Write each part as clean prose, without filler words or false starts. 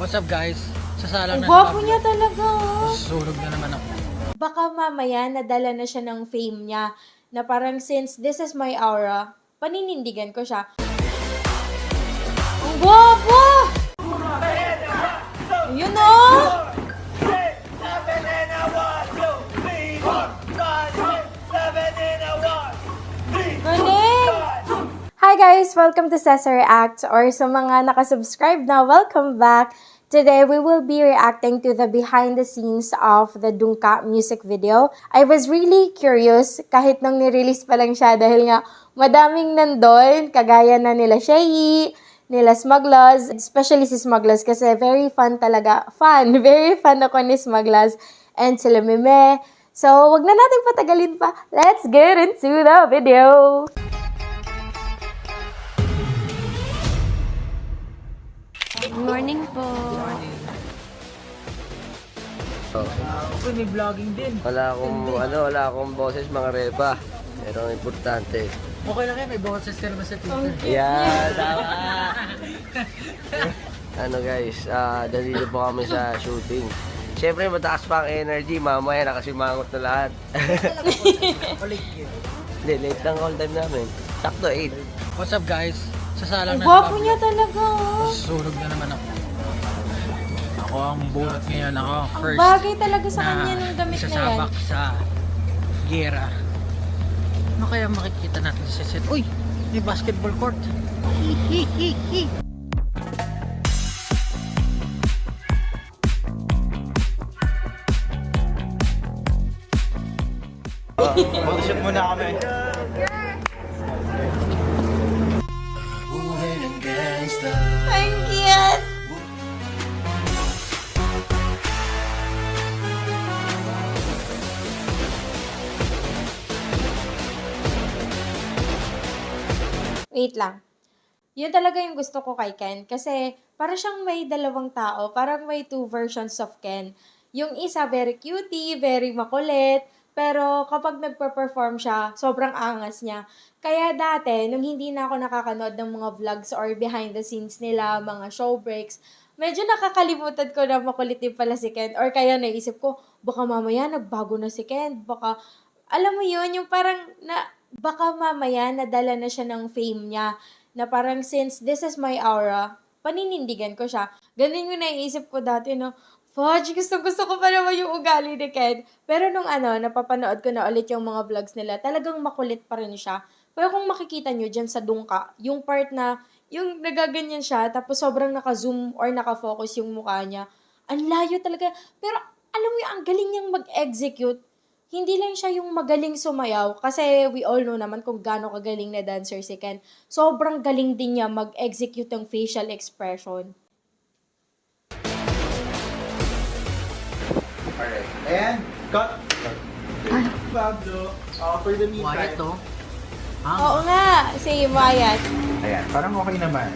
What's up guys? Sasalang na Gwapo niya talaga. Susunog na naman ako. Baka mamaya nadala na siya ng fame niya na parang since this is my aura, paninindigan ko siya. Ang gwapo! Yun o! Galing! Hi guys! Welcome to Cesar Reacts, or sa mga nakasubscribe na, welcome back! Today, we will be reacting to the behind the scenes of the Dungka music video. I was really curious kahit nung nirelease pa lang siya dahil nga madaming nandun, kagaya na nila Shay, nila Smugglers, especially si Smugglers kasi very fun talaga. Very fun ako ni Smugglers and sila Mime. So, wag na natin patagalin pa. Let's get into the video! Good morning po. Uy, may vlogging din. Wala akong boses mga reba. Pero ang importante. Okay lang yan, may boses ka naman sa Twitter. Yeah, tama. Guys, dito po kami sa shooting. Siyempre mataas pa ang energy, mamaya nakasimangot na lahat. Hindi, late lang all time namin. Sakto 8. What's up guys? Sasalang Ang na gwapo niya talaga. Susunog na naman ako. Ako ang bunot ngayon. Ako ang Ang first bagay talaga sa kanya nung damit na yan. sasabak sa gera. Ano kaya makikita natin sa set? Uy! May basketball court. Hihihihi. Mag-shoot muna kami. Ang cute! Wait lang. Yun talaga yung gusto ko kay Ken. Kasi para siyang may dalawang tao. Parang may two versions of Ken. Yung isa very cutie, very makulit. Pero kapag nagpa-perform siya, sobrang angas niya. Kaya dati, nung hindi na ako nakakanood ng mga vlogs or behind the scenes nila, mga show breaks, medyo nakakalimutan ko na makulit din pala si Ken. Or kaya naisip ko, baka mamaya nagbago na si Ken. Baka, alam mo yun, yung parang baka mamaya nadala na siya ng fame niya. Na parang since this is my aura, paninindigan ko siya. Ganun yung naiisip ko dati, no? Fudge, gusto ko pa naman yung ugali ni Ken. Pero nung napapanood ko na ulit yung mga vlogs nila, talagang makulit pa rin siya. Pero kung makikita nyo dyan sa Dungka, yung part na, yung nagaganyan siya, tapos sobrang naka-zoom or naka-focus yung mukha niya, ang layo talaga. Pero alam mo yung ang galing niyang mag-execute. Hindi lang siya yung magaling sumayaw, kasi we all know naman kung gaano kagaling na dancer si Ken. Sobrang galing din niya mag-execute ng facial expression. Alright. And, cut. Pablo, for the meantime. Quiet to. Oo nga, si Wyatt. Ayan, parang okay naman.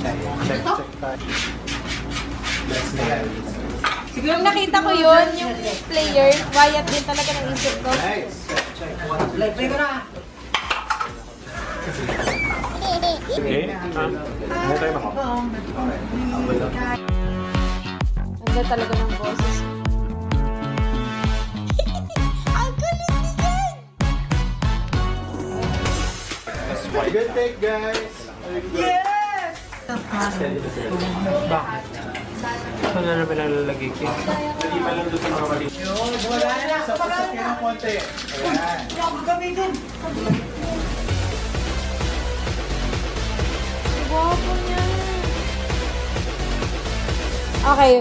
Check tayo. Let's go. Siguro nakita ko yun, yung player, Wyatt din talaga ng isip ko. Nice. Check. Play ko na! Okay. Ano tayo ako? Ganda talaga ng boses. Ang galing ni Ken! Good take, guys. Yes! Bakit? Saan na naman nalalagay ko? Hindi pa lang doon sa mga mali. Wala na. Sa pasakyan ng konti. Ayan. Gwapo niya. Okay,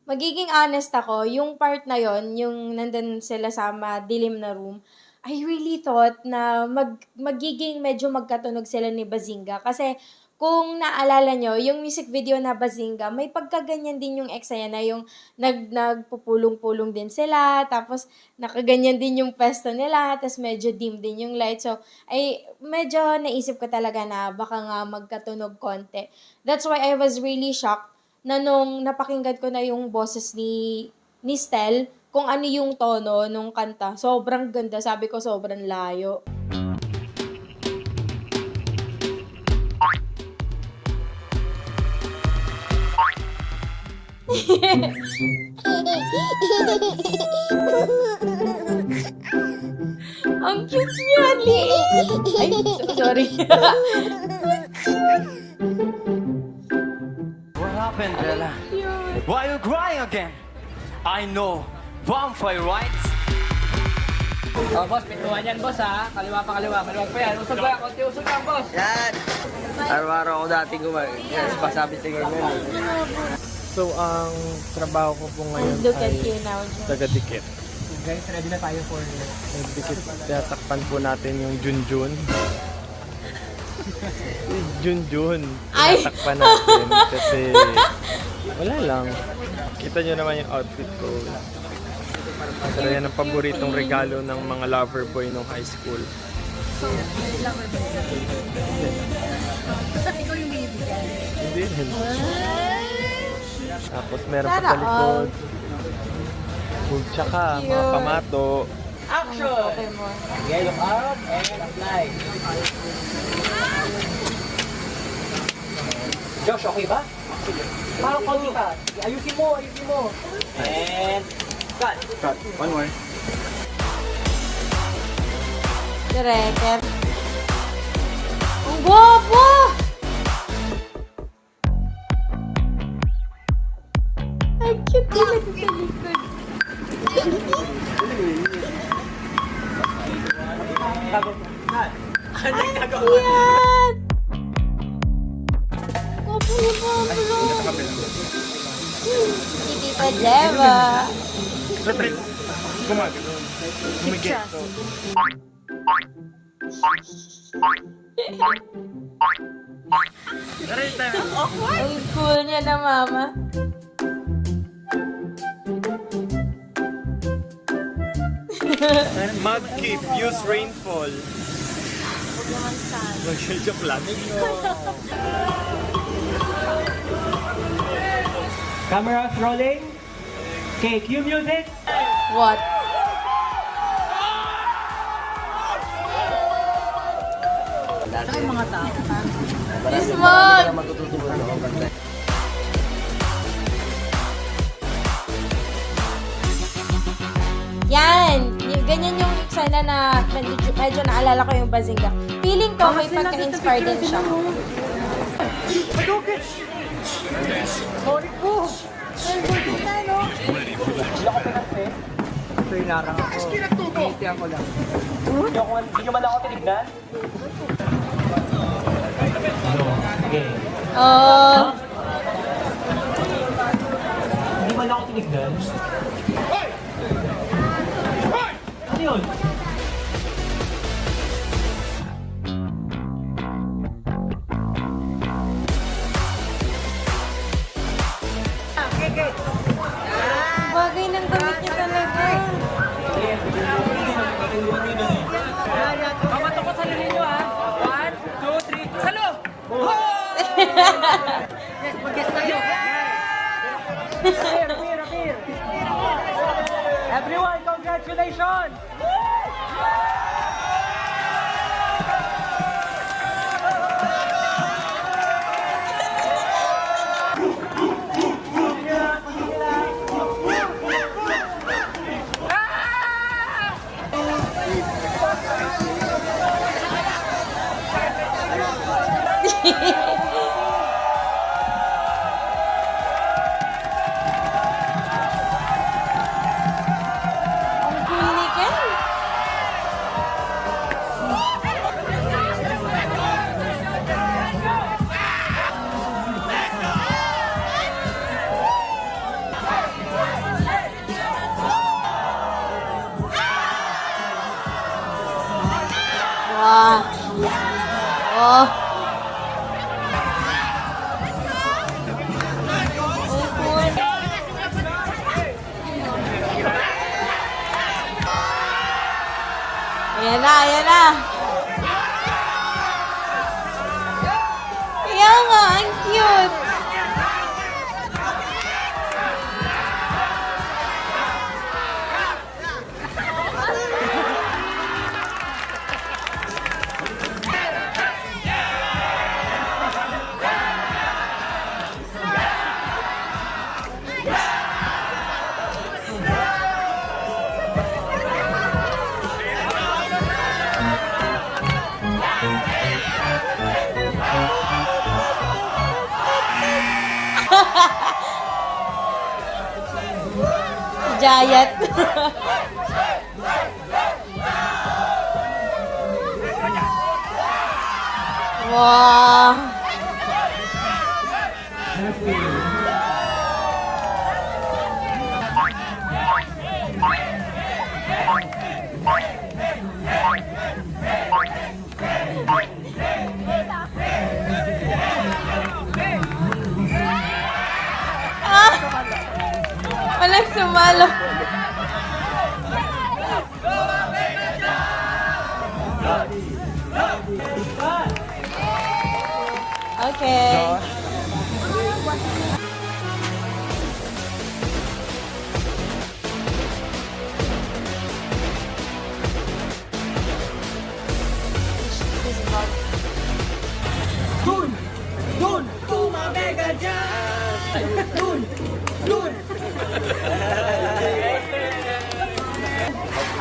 magiging honest ako, yung part na yon, yung nandun sila sa madilim na room, I really thought na magiging medyo magkatunog sila ni Bazinga. Kasi kung naalala nyo, yung music video na Bazinga, may pagkaganyan din yung eksena na yung nagpupulong-pulong din sila, tapos nakaganyan din yung pesto nila, tapos medyo dim din yung light. So, ay medyo naisip ko talaga na baka nga magkatunog konti. That's why I was really shocked na nung napakinggan ko na yung boses ni Stel, kung ano yung tono nung kanta. Sobrang ganda. Sabi ko, sobrang layo. Ang cute niya, liit. Ay, sorry. What happened, Bella? Cute. Why are you crying again? I know. Vampire, right? Oh, boss, pintuan yan, boss, ha? Kaliwa pa, kaliwa. Kaliwa pa yan. Usog ba? Konti usog lang, boss. Yan! Araw-araw ako dating kumain. Yes, pasabi sa ganyan. So, ang trabaho ko po ngayon Look at ay you now, Josh. taga-dikit. Guys, ready na tayo for Nagdikit, tatakpan po natin yung Junjun. Junjun. Ay! Tatakpan natin kasi wala lang. Kita nyo naman yung outfit ko. Pero yan ang paboritong regalo ng mga lover boy nung high school. Hindi rin. Tapos meron pa sa Sana likod. Tsaka mga Cute. pamato. action! Pokemon. Okay, look up and apply. Josh, okay ba? Sige. Parang konti ka. Ayusin mo, ayusin mo. And cut. Cut. One more. Director. Ang guwapo! Ang cute nila sa likod. Yan! Guwapo yung guwapo. Si Tita Jeva. Gumigit. Ang cool niya na, mama. Mudkip, use rainfall. Joke lang. Cameras rolling. Okay, cue music. What? Saka yung mga tao. This one! Matututunan ako banda. Yan! Ganyan yung eksena na medyo naalala ko yung Bazinga. Feeling ko may pagka-inspire din siya. Sorry po. Ito yung narang ako. Tinitiyan ko lang. Hindi nyo man ako tinignan? Okay. Oh, Hindi man ako tinignan? Ano yun? bagay ng damit niya talaga. Mamatok ko sa lirin nyo, ha? 1, 2, 3, salo! Yes, mag-guess tayo. Appear. Everyone, congratulations! Ang cool ni Ken. Wow. Oh. Ang cool. Ayan na, ayan na. Kaya nga, ang cute. Giant. Wow. Ah! Walang sumalo. Okay.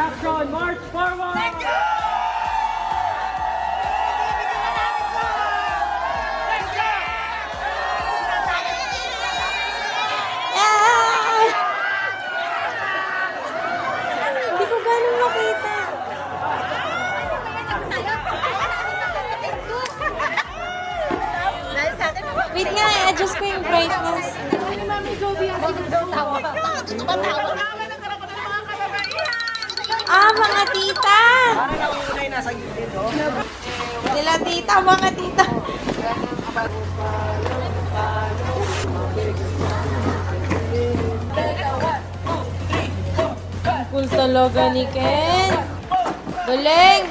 Action, march forward! Ah! Hindi ko ganun makita. Wait nga, i-adjust ko yung brightness. Ah, mga tita! Parang nauna yung nasa gilid, oh. Sila tita, mga tita. Cool talaga ni Ken. Galing!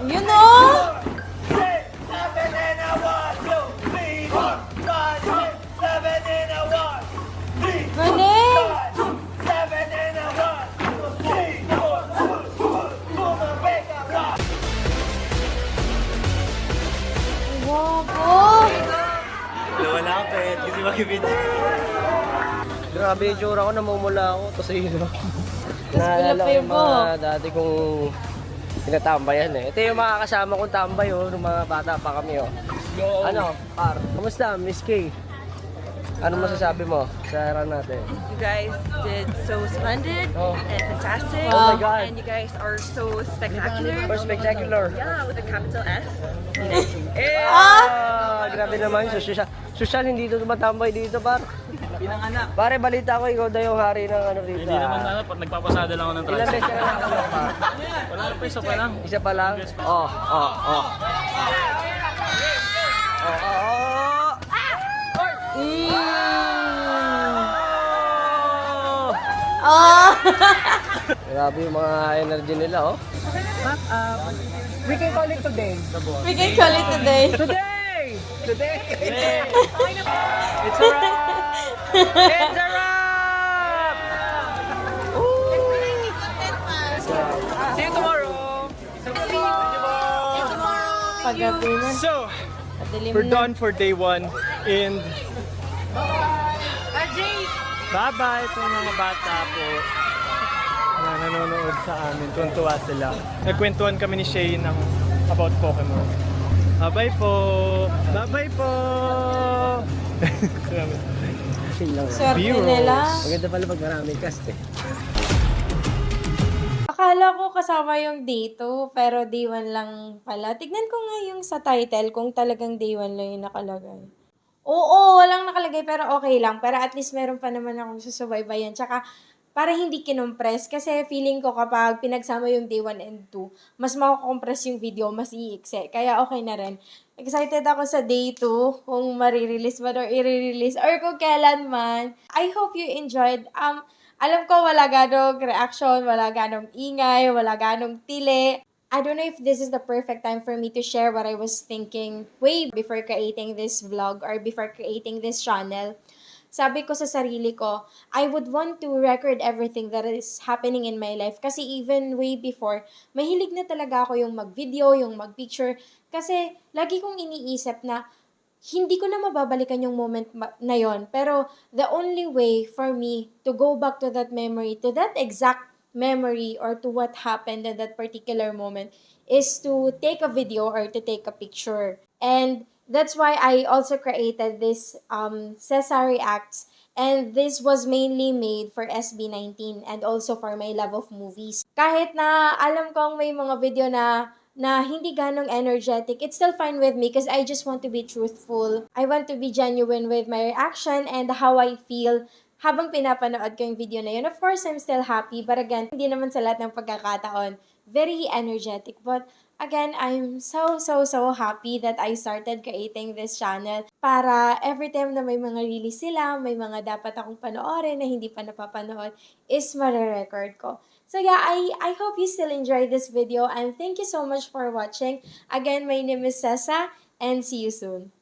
Yun oh! Galing! Wow! Wala ka pet, kasi mag-video. Grabe yung tsura ko, namumula ako. Tapos yun, no? Tapos Naalala ko yung pila pa mga dati kong tinatambayan eh. Ito yung mga kasama kong tambay, oh, nung mga bata pa kami, oh. Ano, Par? Kamusta, Miss K? Ano masasabi mo sa run natin? You guys did so splendid Oh. and fantastic. Oh my God. And you guys are so spectacular. For spectacular. Yeah, with a capital S. Eh! Ah! Grabe naman, social hindi dito tumatambay dito, Par. Pinanganak. Pare, balita ko, ikaw daw yung hari ng ano dito. Hindi naman ano, nagpapasada lang ako ng Ilan beses ka na nakakalap, Par? Wala na pa, isa pa lang. Isa pa lang? Oh, oh, oh. Oh, oh, oh. Oh! Grabe yung mga energy nila, oh. We can call it today. We can call it today. Today! Today! It's a wrap! It's a wrap! See you tomorrow! Paggabi na. So, Padilim we're na. done for day 1 and bye-bye ito yung mga bata po na nanonood sa amin. Tuwan-tuwa sila. Nagkwentuhan kami ni Shay ng about Pokemon. Bye-bye po! Bye-bye po! Salamat. Swerte Viewers. nila. Maganda pala pag maraming cast, eh. Akala ko kasama yung day 2, pero day 1 lang pala. Tignan ko nga yung sa title kung talagang day 1 lang yung nakalagay. Oo, walang nakalagay pero okay lang. Pero at least meron pa naman akong susubaybayan. Tsaka para hindi kinompress. Kasi feeling ko kapag pinagsama yung day 1 and 2, mas makakompress yung video, mas iikse. Kaya okay na rin. Excited ako sa day 2 kung marirelease man or i-release or kung kailan man. I hope you enjoyed. Alam ko wala ganong reaction, wala ganong ingay, wala ganong tili. I don't know if this is the perfect time for me to share what I was thinking way before creating this vlog or before creating this channel. Sabi ko sa sarili ko, I would want to record everything that is happening in my life. Kasi even way before, mahilig na talaga ako yung mag-video, yung mag-picture. Kasi lagi kong iniisip na hindi ko na mababalikan yung moment na yon. Pero the only way for me to go back to that memory, to that exact memory or to what happened in that particular moment is to take a video or to take a picture. And that's why I also created this Cesar Reacts, and this was mainly made for SB19 and also for my love of movies. Kahit na alam kong may mga video na hindi ganong energetic, it's still fine with me because I just want to be truthful. I want to be genuine with my reaction and how I feel habang pinapanood ko yung video na yun. Of course, I'm still happy, but again, hindi naman sa lahat ng pagkakataon very energetic. But again, I'm so happy that I started creating this channel para every time na may mga release sila, may mga dapat akong panoorin na hindi pa napapanood, is mare-record ko. So yeah, I hope you still enjoyed this video and thank you so much for watching. Again, my name is Cesa and see you soon.